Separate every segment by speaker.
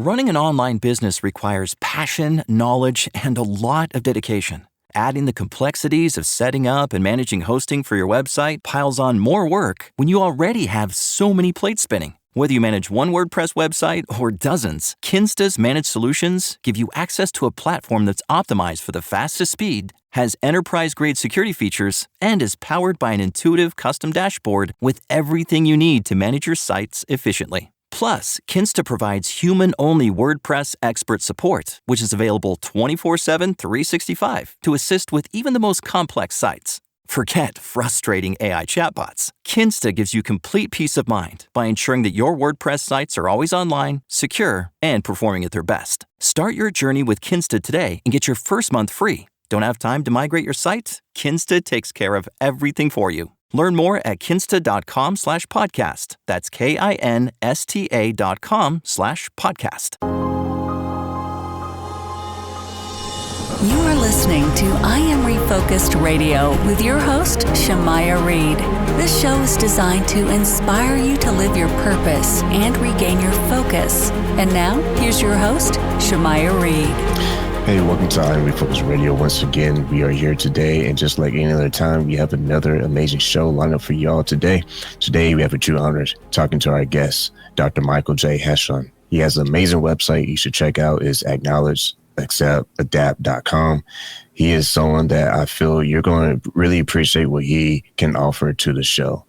Speaker 1: Running an online business requires passion, knowledge, and a lot of dedication. Adding the complexities of setting up and managing hosting for your website piles on more work when you already have so many plates spinning. Whether you manage one WordPress website or dozens, Kinsta's managed solutions give you access to a platform that's optimized for the fastest speed, has enterprise-grade security features, and is powered by an intuitive custom dashboard with everything you need to manage your sites efficiently. Plus, Kinsta provides human-only WordPress expert support, which is available 24/7, 365 to assist with even the most complex sites. Forget frustrating AI chatbots. Kinsta gives you complete peace of mind by ensuring that your WordPress sites are always online, secure, and performing at their best. Start your journey with Kinsta today and get your first month free. Don't have time to migrate your site? Kinsta takes care of everything for you. Learn more at kinsta.com/podcast. That's KINSTA.com/podcast.
Speaker 2: You are listening to I Am Refocused Radio with your host, Shamaya Reed. This show is designed to inspire you to live your purpose and regain your focus. And now, here's your host, Shamaya Reed.
Speaker 3: Hey, welcome to I Am Refocused Radio. Once again, we are here today, and just like any other time, we have another amazing show lined up for y'all today. Today, we have a true honor talking to our guest, Dr. Michael J. Hession. He has an amazing website you should check out. It's acknowledgeacceptadapt.com. He is someone that I feel you're going to really appreciate what he can offer to the show.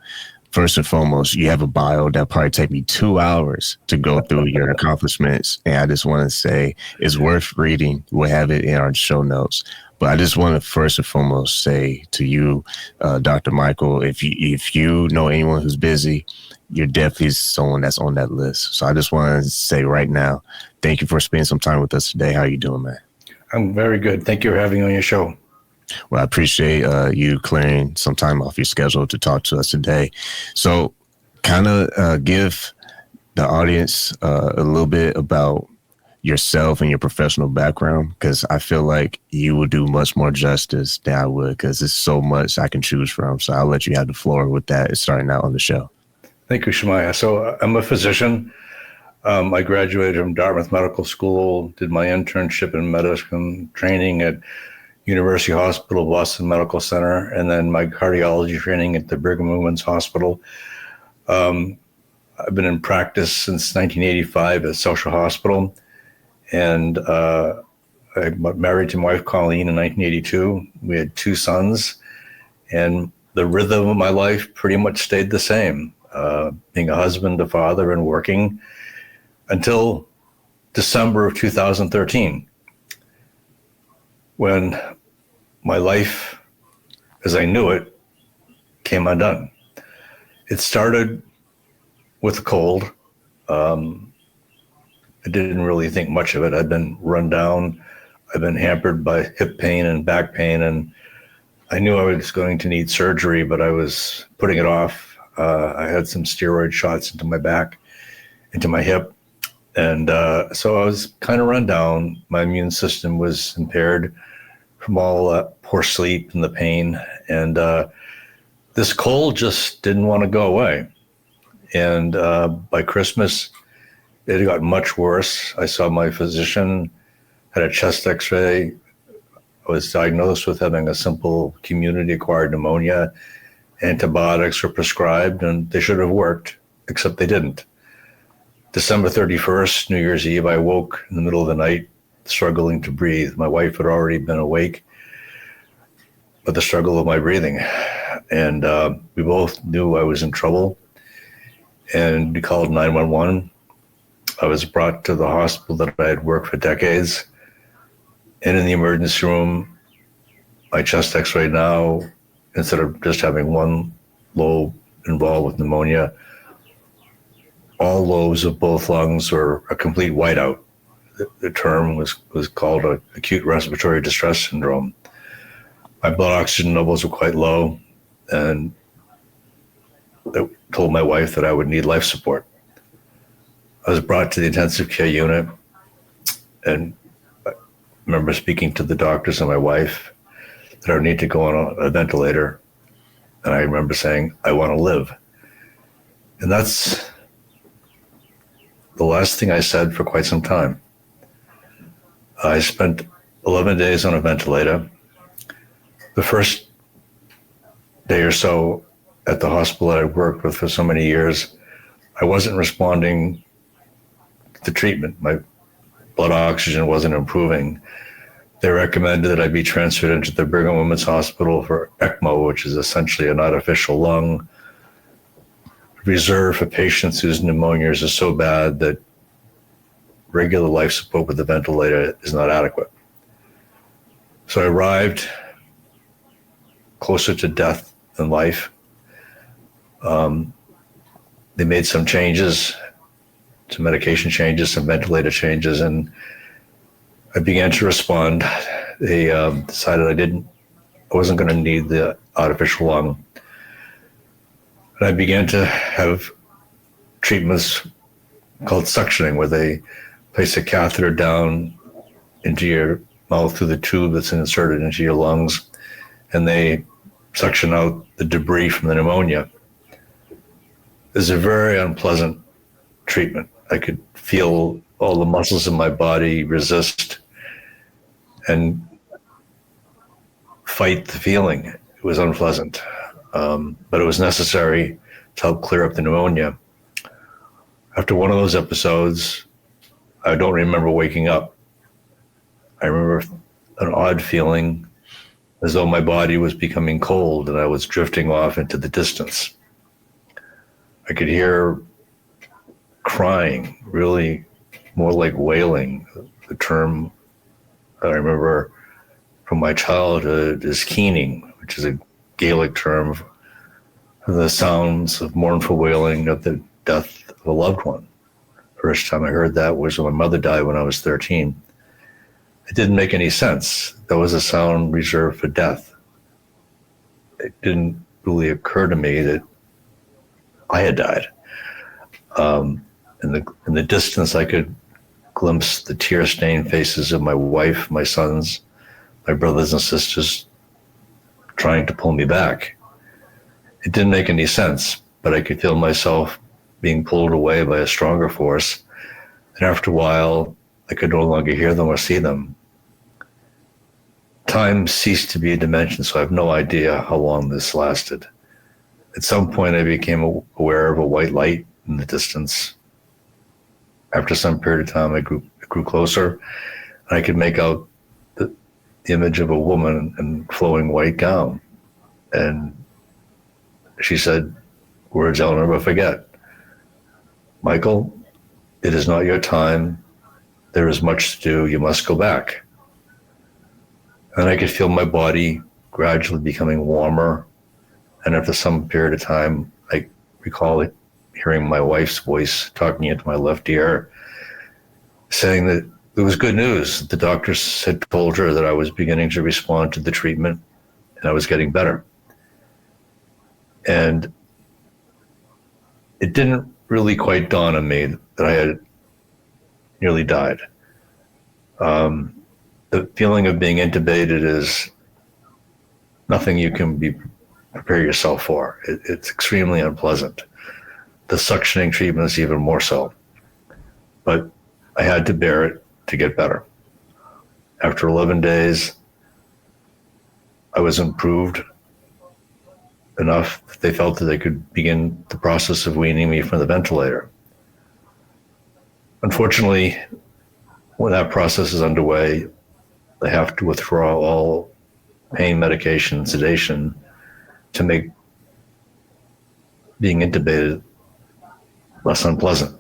Speaker 3: First and foremost, you have a bio that probably take me 2 hours to go through your accomplishments. And I just want to say it's worth reading. We'll have it in our show notes. But I just want to first and foremost say to you, Dr. Michael, if you know anyone who's busy, you're definitely someone that's on that list. So I just want to say right now, thank you for spending some time with us today. How are you doing, man?
Speaker 4: I'm very good. Thank you for having me on your show.
Speaker 3: Well, I appreciate you clearing some time off your schedule to talk to us today. So kind of give the audience a little bit about yourself and your professional background, because I feel like you will do much more justice than I would, because there's so much I can choose from. So I'll let you have the floor with that starting out on the show.
Speaker 4: Thank you, Shamaya. So I'm a physician. I graduated from Dartmouth Medical School, did my internship in medicine training at University Hospital, Boston Medical Center, and then my cardiology training at the Brigham Women's Hospital. I've been in practice since 1985 at Social Hospital, and I got married to my wife, Colleen, in 1982. We had 2 sons, and the rhythm of my life pretty much stayed the same, being a husband, a father, and working until December of 2013. When my life, as I knew it, came undone. It started with a cold. I didn't really think much of it. I'd been run down. I've been hampered by hip pain and back pain, and I knew I was going to need surgery, but I was putting it off. I had some steroid shots into my back, into my hip. And so I was kind of run down. My immune system was impaired from all poor sleep and the pain. And this cold just didn't want to go away. And by Christmas, it got much worse. I saw my physician, had a chest x-ray. I was diagnosed with having a simple community-acquired pneumonia. Antibiotics were prescribed, and they should have worked, except they didn't. December 31st, New Year's Eve, I woke in the middle of the night, struggling to breathe. My wife had already been awake, but the struggle of my breathing. And we both knew I was in trouble, and we called 911. I was brought to the hospital that I had worked for decades. And in the emergency room, my chest x-ray now, instead of just having one lobe involved with pneumonia, all lobes of both lungs were a complete whiteout. The term was called acute respiratory distress syndrome. My blood oxygen levels were quite low, and I told my wife that I would need life support. I was brought to the intensive care unit, and I remember speaking to the doctors and my wife that I would need to go on a ventilator. And I remember saying, I want to live. And that's the last thing I said for quite some time. I spent 11 days on a ventilator. The first day or so at the hospital that I worked with for so many years, I wasn't responding to treatment. My blood oxygen wasn't improving. They recommended that I be transferred into the Brigham Women's Hospital for ECMO, which is essentially an artificial lung reserved for patients whose pneumonias are so bad that regular life support with the ventilator is not adequate. So I arrived closer to death than life. They made some changes, some medication changes, some ventilator changes, and I began to respond. They decided I wasn't going to need the artificial lung. And I began to have treatments called suctioning, where they place a catheter down into your mouth through the tube that's inserted into your lungs, and they suction out the debris from the pneumonia. It's a very unpleasant treatment. I could feel all the muscles in my body resist and fight the feeling. It was unpleasant, but it was necessary to help clear up the pneumonia. After one of those episodes, I don't remember waking up. I remember an odd feeling as though my body was becoming cold and I was drifting off into the distance. I could hear crying, really more like wailing. The term I remember from my childhood is keening, which is a Gaelic term for the sounds of mournful wailing of the death of a loved one. First time I heard that was when my mother died when I was 13. It didn't make any sense. That was a sound reserved for death. It didn't really occur to me that I had died. In the distance, I could glimpse the tear-stained faces of my wife, my sons, my brothers and sisters trying to pull me back. It didn't make any sense, but I could feel myself being pulled away by a stronger force. And after a while, I could no longer hear them or see them. Time ceased to be a dimension, so I have no idea how long this lasted. At some point, I became aware of a white light in the distance. After some period of time, I grew closer, and I could make out the image of a woman in flowing white gown. And she said words I'll never forget. "Michael, it is not your time. There is much to do. You must go back." And I could feel my body gradually becoming warmer. And after some period of time, I recall hearing my wife's voice talking into my left ear, saying that it was good news. The doctors had told her that I was beginning to respond to the treatment and I was getting better. And it didn't really quite dawn on me that I had nearly died. The feeling of being intubated is nothing you can prepare yourself for. It's extremely unpleasant. The suctioning treatment is even more so. But I had to bear it to get better. After 11 days, I was improved enough that they felt that they could begin the process of weaning me from the ventilator. Unfortunately, when that process is underway, they have to withdraw all pain medication and sedation to make being intubated less unpleasant.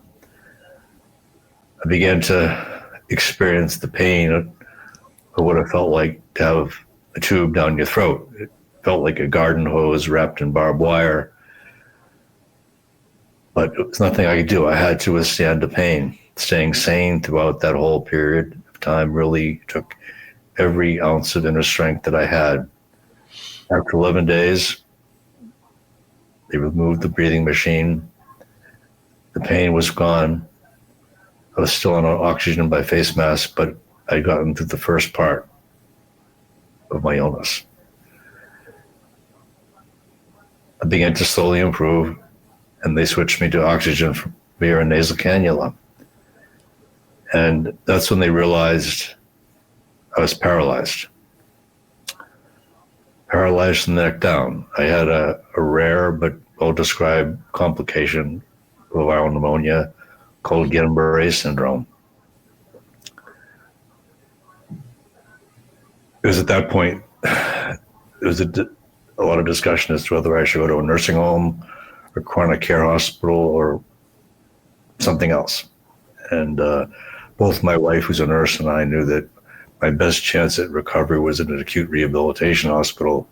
Speaker 4: I began to experience the pain of what it felt like to have a tube down your throat. It felt like a garden hose wrapped in barbed wire. But it was nothing I could do. I had to withstand the pain. Staying sane throughout that whole period of time really took every ounce of inner strength that I had. After 11 days, they removed the breathing machine. The pain was gone. I was still on oxygen by face mask, but I'd gotten through the first part of my illness. I began to slowly improve, and they switched me to oxygen via a nasal cannula. And that's when they realized I was paralyzed. Paralyzed from the neck down. I had a rare but well-described complication of viral pneumonia called Guillain-Barré syndrome. It was at that point, there was a lot of discussion as to whether I should go to a nursing home or chronic care hospital or something else. And both my wife, who's a nurse, and I knew that my best chance at recovery was in an acute rehabilitation hospital,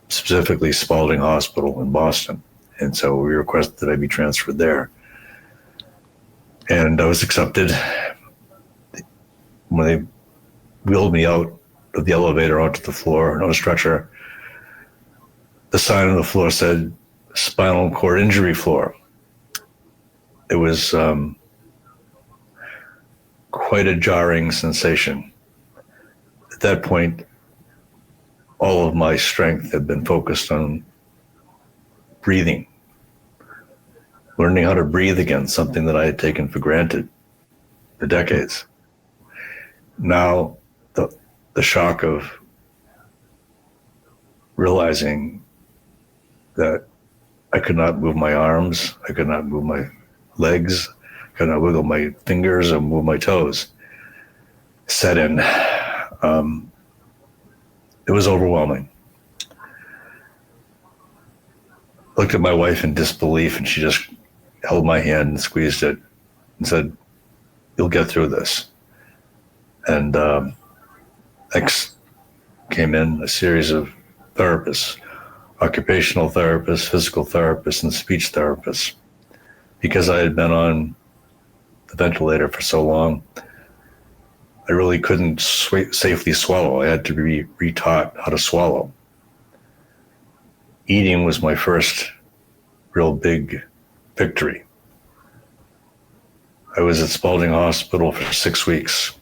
Speaker 4: specifically Spalding Hospital in Boston. And so we requested that I be transferred there. And I was accepted. When they wheeled me out of the elevator onto the floor, on a stretcher, the sign on the floor said spinal cord injury floor. It was quite a jarring sensation. At that point, all of my strength had been focused on breathing, learning how to breathe again, something that I had taken for granted for decades. Now, the shock of realizing that I could not move my arms, I could not move my legs, I could not wiggle my fingers or move my toes, set in. It was overwhelming. Looked at my wife in disbelief, and she just held my hand and squeezed it and said, "You'll get through this." And next came in a series of therapists, occupational therapists, physical therapists, and speech therapists. Because I had been on the ventilator for so long, I really couldn't safely swallow. I had to be retaught how to swallow. Eating was my first real big victory. I was at Spalding Hospital for 6 weeks.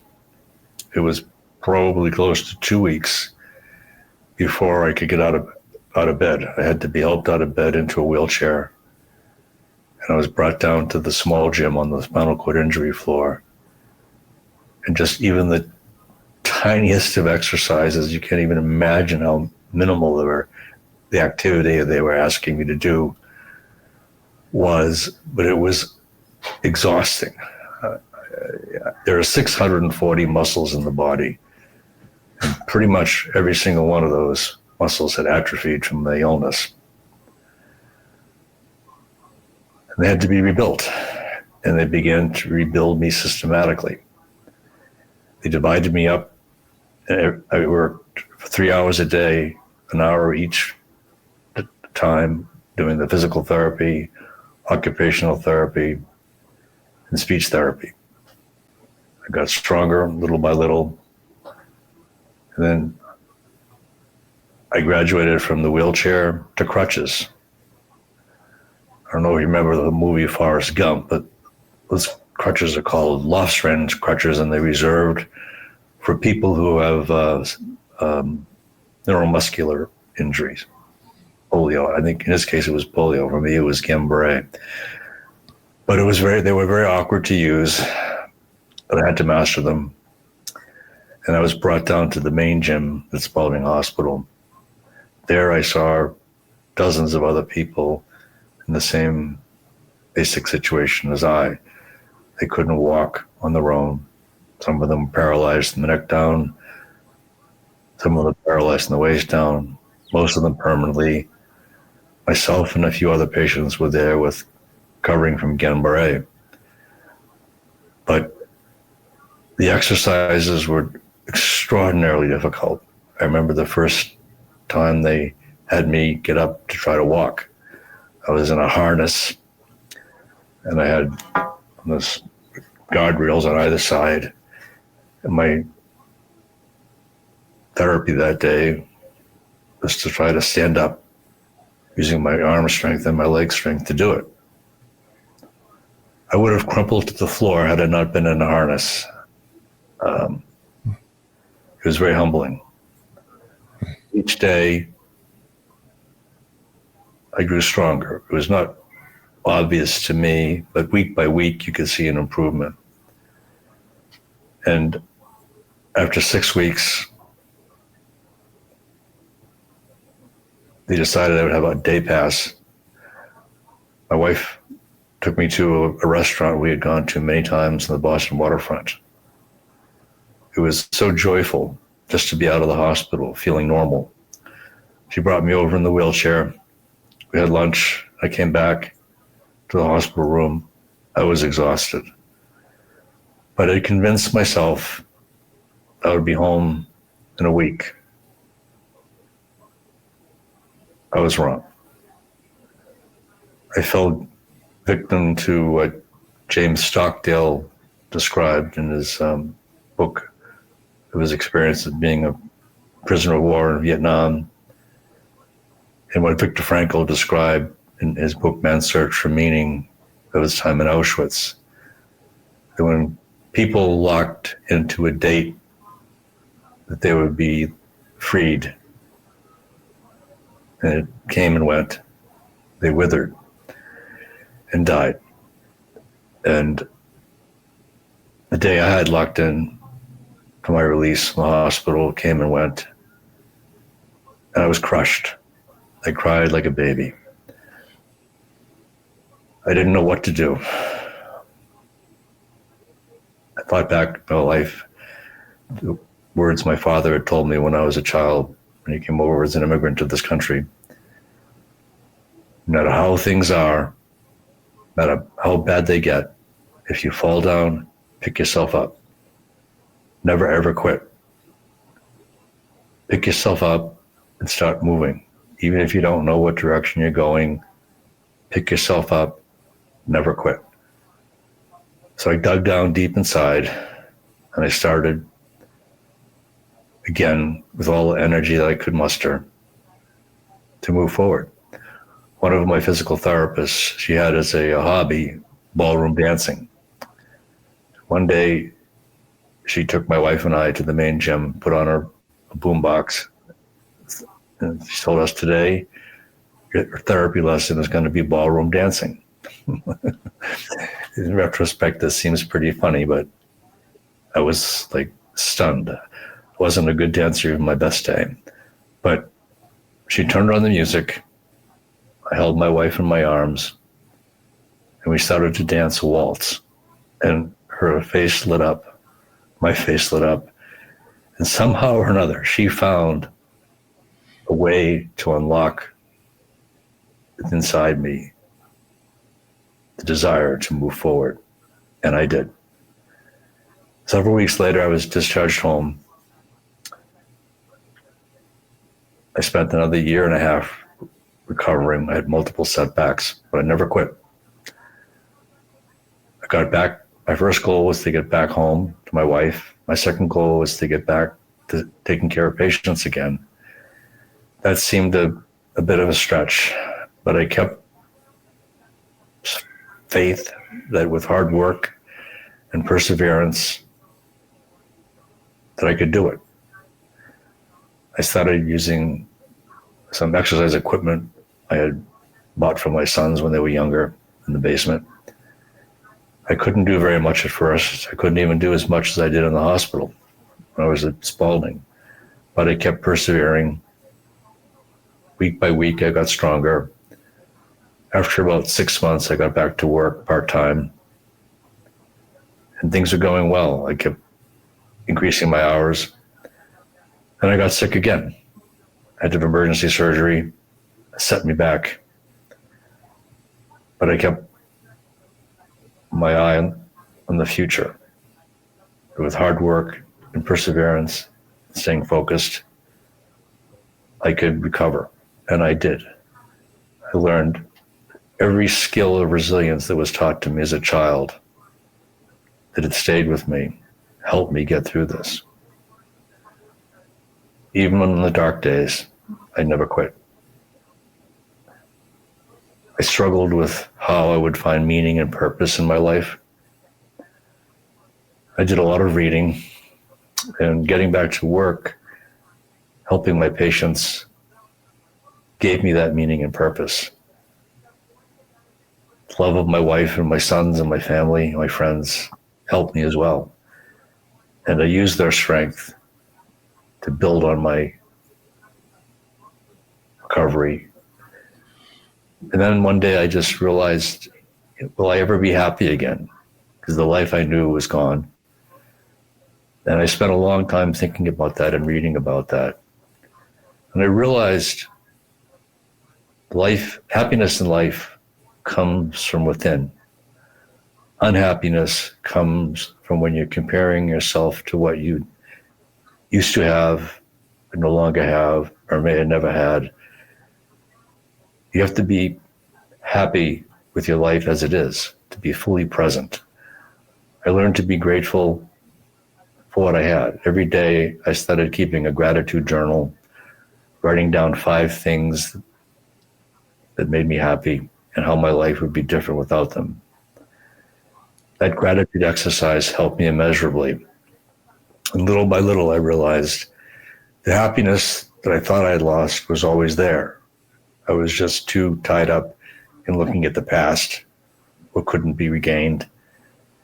Speaker 4: It was probably close to 2 weeks before I could get out of bed. I had to be helped out of bed into a wheelchair. And I was brought down to the small gym on the spinal cord injury floor. And just even the tiniest of exercises, you can't even imagine how minimal they were, the activity they were asking me to do was, but it was exhausting. There are 640 muscles in the body. And pretty much every single one of those muscles had atrophied from the illness. And they had to be rebuilt. And they began to rebuild me systematically. They divided me up. And I worked for 3 hours a day, an hour each time, doing the physical therapy, occupational therapy, and speech therapy. I got stronger little by little. And then I graduated from the wheelchair to crutches. I don't know if you remember the movie Forrest Gump, but those crutches are called Lofgren crutches, and they're reserved for people who have neuromuscular injuries. Polio. I think in his case it was polio. For me, it was Guillain-Barré. But they were very awkward to use, but I had to master them. And I was brought down to the main gym at Spalding Hospital. There I saw dozens of other people in the same basic situation as I. They couldn't walk on their own. Some of them were paralyzed from the neck down. Some of them paralyzed from the waist down. Most of them permanently. Myself and a few other patients were there with covering from Guillain-Barré. But the exercises were extraordinarily difficult. I remember the first time they had me get up to try to walk. I was in a harness, and I had this guardrails on either side. And my therapy that day was to try to stand up using my arm strength and my leg strength to do it. I would have crumpled to the floor had I not been in a harness. It was very humbling. Each day, I grew stronger. It was not obvious to me, but week by week, you could see an improvement. And after 6 weeks, they decided I would have a day pass. My wife took me to a restaurant we had gone to many times on the Boston waterfront. It was so joyful just to be out of the hospital, feeling normal. She brought me over in the wheelchair. We had lunch. I came back to the hospital room. I was exhausted. But I convinced myself I would be home in a week. I was wrong. I fell victim to what James Stockdale described in his book of his experience of being a prisoner of war in Vietnam, and what Viktor Frankl described in his book Man's Search for Meaning of his time in Auschwitz. That when people locked into a date that they would be freed, and it came and went, they withered and died. And the day I had locked in for my release from the hospital came and went, and I was crushed. I cried like a baby. I didn't know what to do. I thought back to my life, the words my father had told me when I was a child, when he came over as an immigrant to this country. No matter how things are, no matter how bad they get, if you fall down, pick yourself up. Never ever quit. Pick yourself up and start moving. Even if you don't know what direction you're going, pick yourself up, never quit. So I dug down deep inside and I started again with all the energy that I could muster to move forward. One of my physical therapists, she had as a hobby ballroom dancing. One day, she took my wife and I to the main gym, put on her boombox, and she told us, today, your therapy lesson is going to be ballroom dancing. In retrospect, this seems pretty funny, but I was like stunned. I wasn't a good dancer even my best day. But she turned on the music. I held my wife in my arms, and we started to dance a waltz. And her face lit up, my face lit up, and somehow or another, she found a way to unlock inside me the desire to move forward, and I did. Several weeks later, I was discharged home. I spent another year and a half recovering. I had multiple setbacks, but I never quit. I got back. My first goal was to get back home to my wife. My second goal was to get back to taking care of patients again. That seemed a bit of a stretch, but I kept faith that with hard work and perseverance that I could do it. I started using some exercise equipment I had bought for my sons when they were younger in the basement. I couldn't do very much at first. I couldn't even do as much as I did in the hospital when I was at Spalding, but I kept persevering. Week by week, I got stronger. After about 6 months, I got back to work part-time, and things were going well. I kept increasing my hours, and I got sick again. I had to have emergency surgery, set me back, but I kept my eye on the future. With hard work and perseverance, staying focused, I could recover, and I did. I learned every skill of resilience that was taught to me as a child, that had stayed with me, helped me get through this. Even in the dark days, I never quit. I struggled with how I would find meaning and purpose in my life. I did a lot of reading, and getting back to work, helping my patients, gave me that meaning and purpose. The love of my wife and my sons and my family, my friends, helped me as well. And I used their strength to build on my recovery. And then one day I just realized, will I ever be happy again? Because the life I knew was gone. And I spent a long time thinking about that and reading about that. And I realized happiness in life comes from within. Unhappiness comes from when you're comparing yourself to what you used to have, or no longer have, or may have never had. You have to be happy with your life as it is, to be fully present. I learned to be grateful for what I had. Every day I started keeping a gratitude journal, writing down 5 things that made me happy and how my life would be different without them. That gratitude exercise helped me immeasurably. And little by little, I realized the happiness that I thought I had lost was always there. I was just too tied up in looking at the past, what couldn't be regained.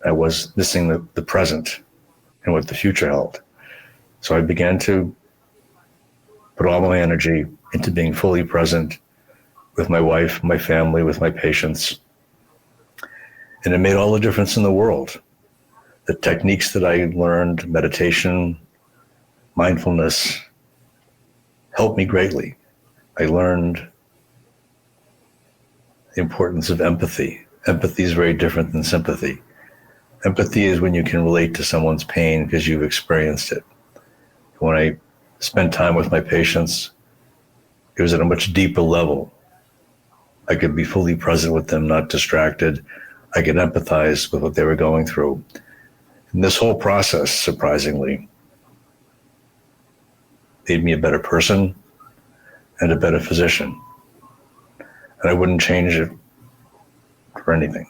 Speaker 4: I was missing the present and what the future held. So I began to put all my energy into being fully present with my wife, my family, with my patients. And it made all the difference in the world. The techniques that I learned, meditation, mindfulness, helped me greatly. I learned the importance of empathy. Empathy is very different than sympathy. Empathy is when you can relate to someone's pain because you've experienced it. When I spent time with my patients, it was at a much deeper level. I could be fully present with them, not distracted. I could empathize with what they were going through. And this whole process, surprisingly, made me a better person and a better physician. And I wouldn't change it for anything.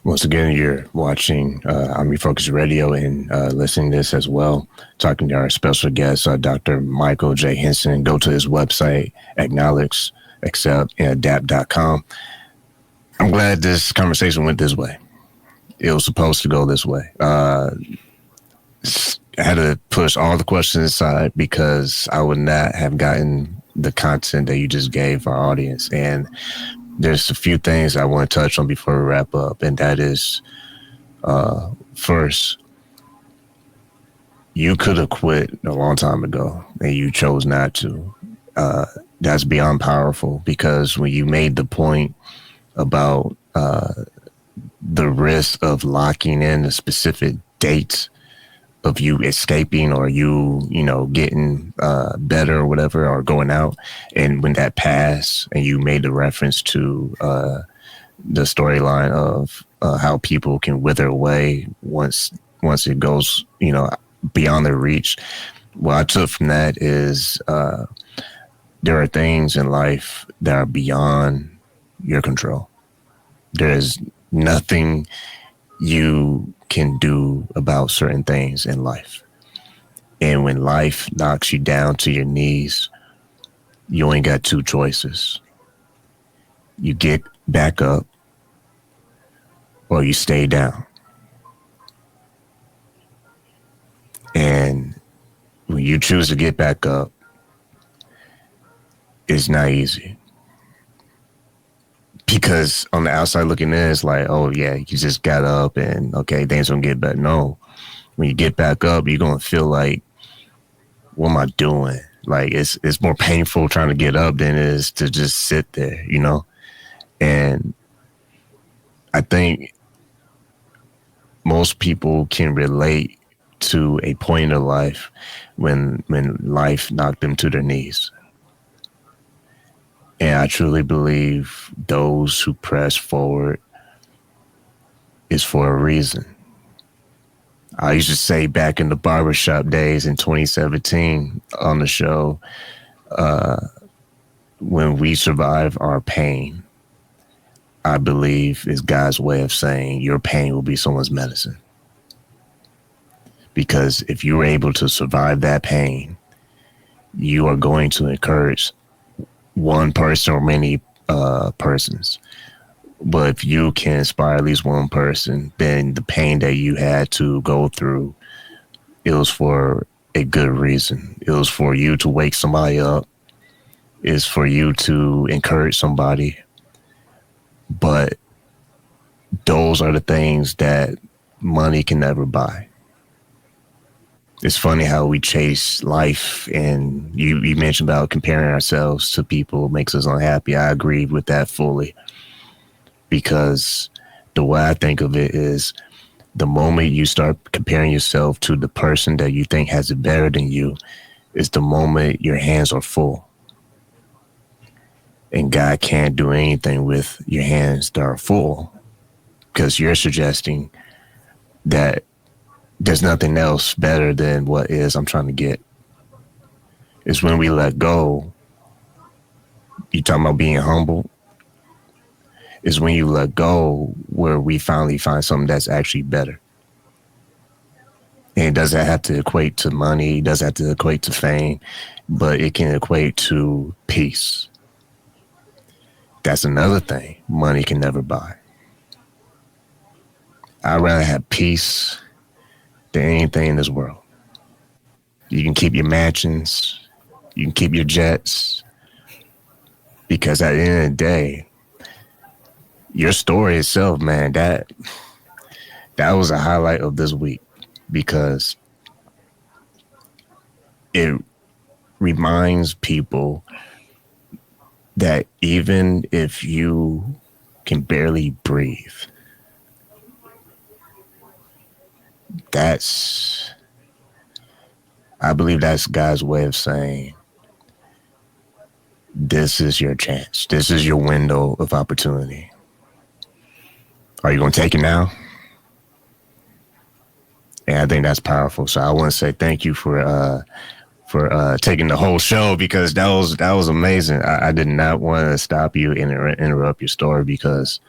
Speaker 3: Once again, you're watching on Refocused Radio and listening to this as well. Talking to our special guest, Dr. Michael J. Hession. Go to his website, acknowledge, accept, and adapt.com. I'm glad this conversation went this way. It was supposed to go this way. I had to push all the questions aside because I would not have gotten the content that you just gave our audience. And there's a few things I want to touch on before we wrap up. And that is, first, you could have quit a long time ago and you chose not to. That's beyond powerful, because when you made the point about the risk of locking in the specific dates of you escaping or you getting better or whatever, or going out, and when that passed and you made the reference to the storyline of how people can wither away once it goes beyond their reach, what I took from that is there are things in life that are beyond your control. There is nothing you can do about certain things in life. And when life knocks you down to your knees, you only got 2 choices. You get back up or you stay down. And when you choose to get back up, it's not easy. Because on the outside looking in, it's like, oh yeah, you just got up and okay, things gonna get better. No, when you get back up, you're gonna feel like, what am I doing? Like it's more painful trying to get up than it is to just sit there, And I think most people can relate to a point in life when life knocked them to their knees. And I truly believe those who press forward is for a reason. I used to say back in the barbershop days in 2017 on the show, when we survive our pain, I believe is God's way of saying your pain will be someone's medicine. Because if you're able to survive that pain, you are going to encourage one person or many persons. But if you can inspire at least one person, then the pain that you had to go through, it was for a good reason. It was for you to wake somebody up. It's for you to encourage somebody. But those are the things that money can never buy. It's funny how we chase life, and you mentioned about comparing ourselves to people makes us unhappy. I agree with that fully, because the way I think of it is the moment you start comparing yourself to the person that you think has it better than you is the moment your hands are full. And God can't do anything with your hands that are full, because you're suggesting that there's nothing else better than what is I'm trying to get. It's when we let go. You talking about being humble? Is when you let go where we finally find something that's actually better. And it doesn't have to equate to money, it doesn't have to equate to fame, but it can equate to peace. That's another thing money can never buy. I'd rather have peace than anything in this world. You can keep your mansions, you can keep your jets, because at the end of the day, your story itself, man, that was a highlight of this week, because it reminds people that even if you can barely breathe, I believe that's God's way of saying, this is your chance. This is your window of opportunity. Are you going to take it now? And I think that's powerful. So I want to say thank you for taking the whole show, because that was amazing. I did not want to stop you and interrupt your story, because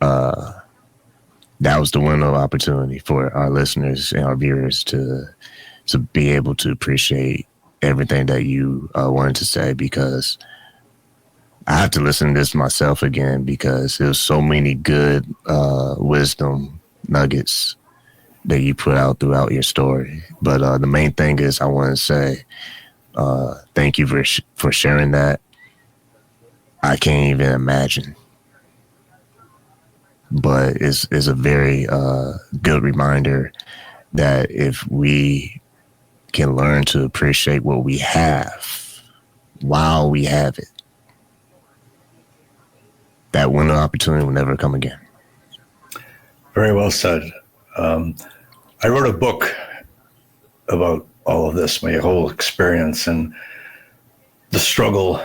Speaker 3: that was the window of opportunity for our listeners and our viewers to be able to appreciate everything that you wanted to say, because I have to listen to this myself again, because there's so many good wisdom nuggets that you put out throughout your story. But the main thing is I want to say thank you for sharing that. I can't even imagine. But it's a very good reminder that if we can learn to appreciate what we have while we have it, that window of opportunity will never come again.
Speaker 4: Very well said. I wrote a book about all of this, my whole experience and the struggle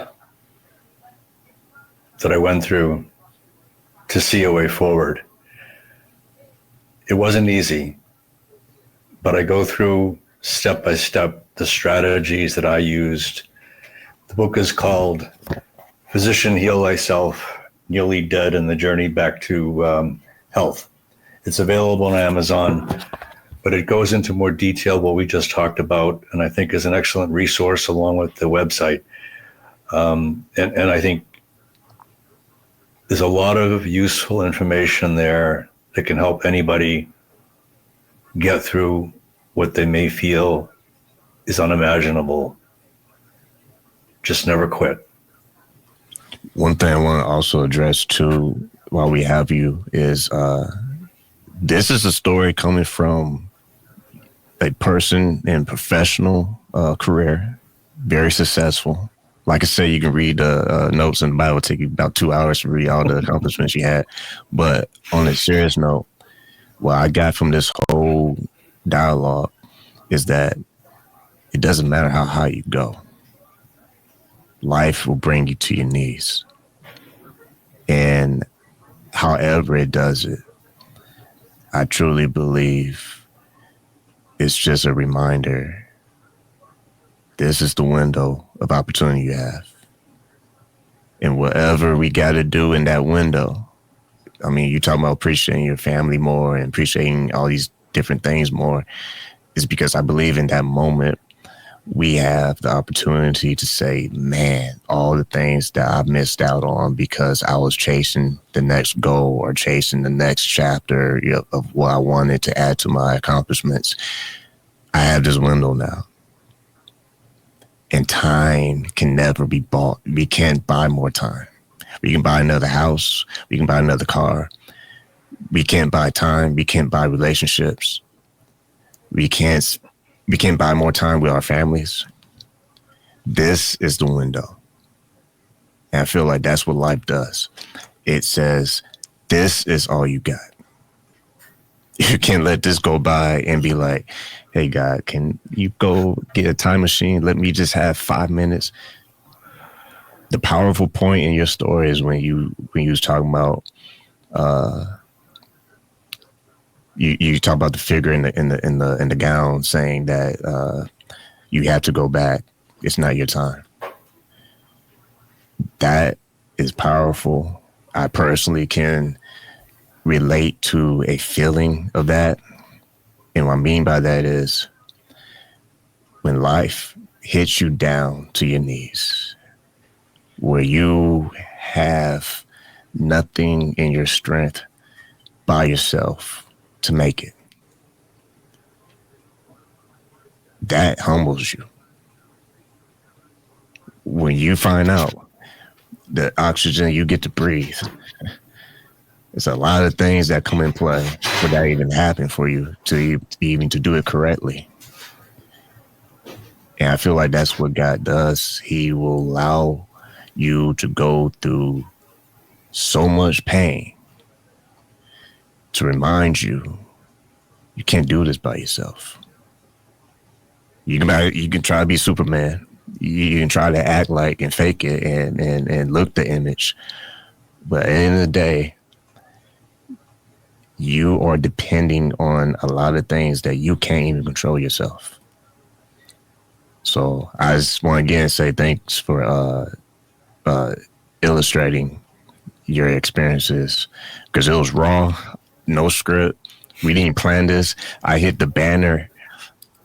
Speaker 4: that I went through to see a way forward. It wasn't easy, but I go through step by step the strategies that I used. The book is called Physician Heal Thyself, Nearly Dead, and the Journey Back to Health. It's available on Amazon, but it goes into more detail what we just talked about, and I think is an excellent resource along with the website. And I think there's a lot of useful information there that can help anybody get through what they may feel is unimaginable. Just never quit.
Speaker 3: One thing I want to also address too, while we have you, is this is a story coming from a person in professional career, very successful. Like I say, you can read notes in the Bible. It'll take you about 2 hours to read all the accomplishments you had. But on a serious note, what I got from this whole dialogue is that it doesn't matter how high you go. Life will bring you to your knees. And however it does it, I truly believe it's just a reminder. This is the window of opportunity you have. And whatever we got to do in that window, I mean, you talking about appreciating your family more and appreciating all these different things more, is because I believe in that moment we have the opportunity to say, man, all the things that I missed out on because I was chasing the next goal or chasing the next chapter of what I wanted to add to my accomplishments. I have this window now. And time can never be bought. We can't buy more time. We can buy another house. We can buy another car. We can't buy time. We can't buy relationships. We can't buy more time with our families. This is the window. And I feel like that's what life does. It says, this is all you got. You can't let this go by and be like, hey, God, can you go get a time machine? Let me just have 5 minutes. The powerful point in your story is when you was talking about you talk about the figure in the gown saying that you have to go back. It's not your time. That is powerful. I personally can relate to a feeling of that. And what I mean by that is when life hits you down to your knees, where you have nothing in your strength by yourself to make it. That humbles you. When you find out the oxygen you get to breathe, there's a lot of things that come in play for that even happen for you to even to do it correctly. And I feel like that's what God does. He will allow you to go through so much pain to remind you you can't do this by yourself. You can try to be Superman. You can try to act like and fake it and look the image. But at the end of the day, you are depending on a lot of things that you can't even control yourself. So I just want to again say thanks for illustrating your experiences, because it was raw, no script. We didn't plan this. I hit the banner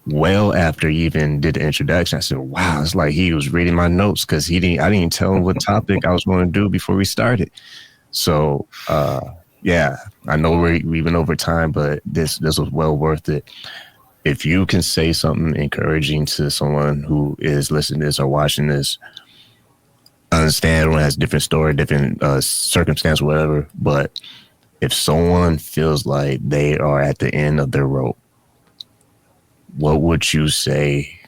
Speaker 3: well after he even did the introduction. I said, wow, it's like he was reading my notes, because I didn't tell him what topic I was going to do before we started. So yeah, I know we've been over time, but this was well worth it. If you can say something encouraging to someone who is listening to this or watching this, understand everyone has a different story, different circumstance, whatever. But if someone feels like they are at the end of their rope, what would you say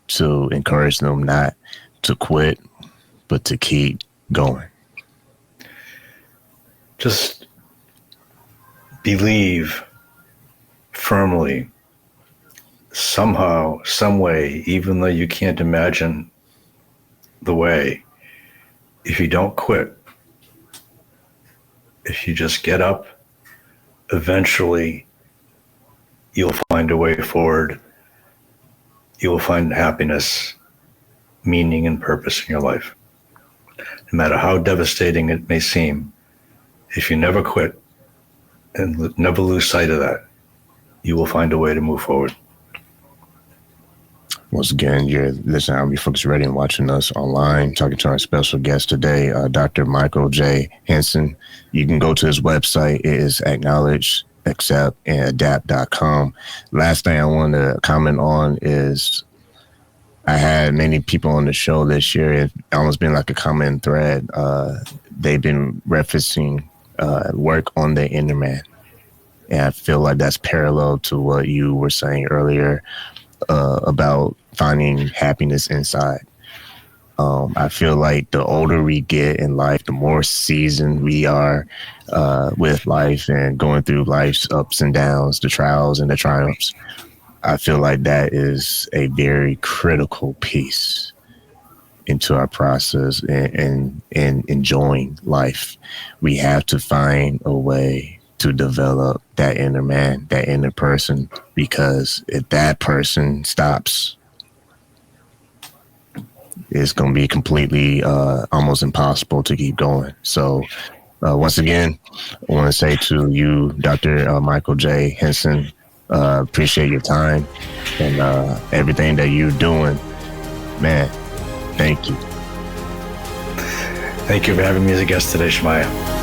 Speaker 3: to encourage them not to quit, but to keep going?
Speaker 4: Just believe firmly, somehow, some way, even though you can't imagine the way, if you don't quit, if you just get up, eventually you'll find a way forward. You will find happiness, meaning, and purpose in your life. No matter how devastating it may seem, if you never quit and never lose sight of that, you will find a way to move forward.
Speaker 3: Once again, you're listening to Refocused Radio and watching us online, talking to our special guest today, Dr. Michael J. Hession. You can go to his website. It is acknowledge, accept, and adapt.com. Last thing I want to comment on is I had many people on the show this year. It's almost been like a common thread. They've been referencing work on the inner man. And I feel like that's parallel to what you were saying earlier about finding happiness inside. I feel like the older we get in life, the more seasoned we are with life and going through life's ups and downs, the trials and the triumphs. I feel like that is a very critical piece into our process and enjoying life. We have to find a way to develop that inner man, that inner person, because if that person stops, it's going to be completely almost impossible to keep going. So once again, I want to say to you, Dr. Michael J. Hession, appreciate your time and everything that you're doing Man, thank you.
Speaker 4: Thank you for having me as a guest today, Shemaya.